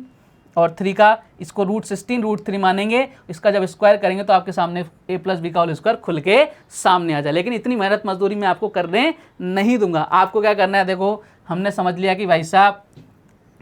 और 3 का, इसको √16 √3 मानेंगे, इसका जब स्क्वायर करेंगे तो आपके सामने a + b का होल स्क्वायर खुल के सामने आ जाए। लेकिन इतनी मेहनत मजदूरी मैं आपको करने नहीं दूंगा। आपको क्या करना है, देखो हमने समझ लिया कि भाई साहब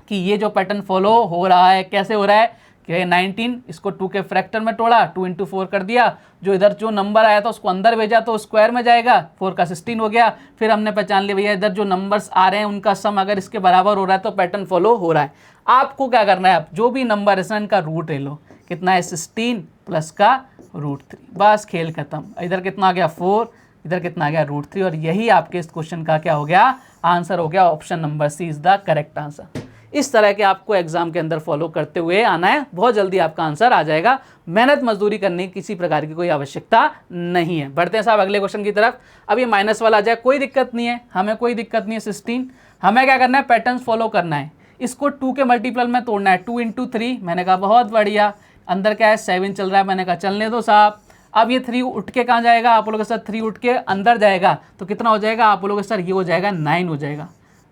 कि ये जो पैटर्न फॉलो हो रहा है, कैसे हो रहा है कि 19 इसको 2 के फ्रैक्टर में तोड़ा, 2 × 4 कर दिया, जो इधर जो नंबर आया था उसको अंदर भेजा तो स्क्वायर में जाएगा, 4 का 16 हो गया। फिर हमने पहचान लिया भैया इधर जो नंबर्स आ रहे हैं उनका सम अगर इसके बराबर हो रहा है तो पैटर्न फॉलो हो रहा है। आपको क्या करना है, आप जो भी नंबर है इनका रूट ले लो, कितना है 16 प्लस का √3, बस खेल खत्म। इधर कितना आ गया 4, इधर कितना आ गया √3, और यही आपके इस क्वेश्चन का क्या हो गया, आंसर हो गया। Option number C is the correct answer. इस तरह के आपको एग्जाम के अंदर फॉलो करते हुए आना है, बहुत जल्दी आपका आंसर आ जाएगा। मेहनत मजदूरी करने की किसी प्रकार की कोई आवश्यकता नहीं है। बढ़ते हैं साहब अगले क्वेश्चन की तरफ। अब ये माइनस वाला आ जाए, कोई दिक्कत नहीं है, हमें कोई दिक्कत नहीं है। 16 हमें क्या करना है, पैटर्न फॉलो करना है, इसको 2 के मल्टीपल में तोड़ना है। 2 × 3, मैंने कहा बहुत बढ़िया। अंदर क्या है 7 चल रहा है, मैंने कहा चलने दो साहब। अब ये 3 उठ के कहाँ जाएगा, आप बोलोगे सर 3 उठ के अंदर जाएगा तो कितना हो जाएगा, आप बोलोगे सर ये हो जाएगा 9 हो जाएगा,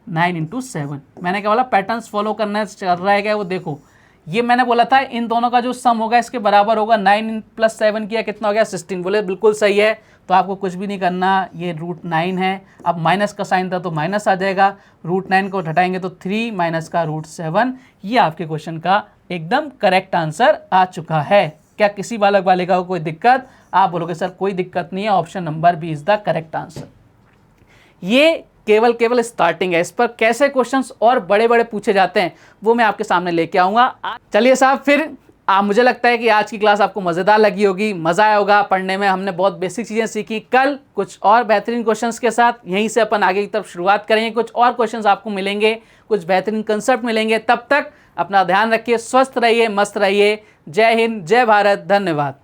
9 × 7। मैंने क्या बोला, पैटर्न्स फॉलो करना चल रहा है क्या, वो देखो ये मैंने बोला था इन दोनों का जो सम होगा इसके बराबर होगा। 9 + 7 किया कितना हो गया 16, बोले बिल्कुल सही है। तो आपको कुछ भी नहीं करना, ये √9 है। अब माइनस का साइन था तो माइनस आ जाएगा, √9 को हटाएंगे तो 3 माइनस का √7। ये आपके क्वेश्चन का एकदम करेक्ट आंसर आ चुका है। क्या किसी बालक बालिका को कोई दिक्कत, आप बोलोगे सर कोई दिक्कत नहीं है, option number B is the correct answer. ये केवल स्टार्टिंग है, इस पर कैसे क्वेश्चंस और बड़े बड़े पूछे जाते हैं वो मैं आपके सामने लेके आऊँगा। चलिए साहब फिर मुझे लगता है कि आज की क्लास आपको मज़ेदार लगी होगी, मज़ा आया होगा पढ़ने में, हमने बहुत बेसिक चीज़ें सीखी। कल कुछ और बेहतरीन क्वेश्चंस के साथ यहीं से अपन आगे की तरफ शुरुआत करेंगे, कुछ और क्वेश्चंस आपको मिलेंगे, कुछ बेहतरीन कंसेप्ट मिलेंगे। तब तक अपना ध्यान रखिए, स्वस्थ रहिए, मस्त रहिए। जय हिंद, जय भारत, धन्यवाद।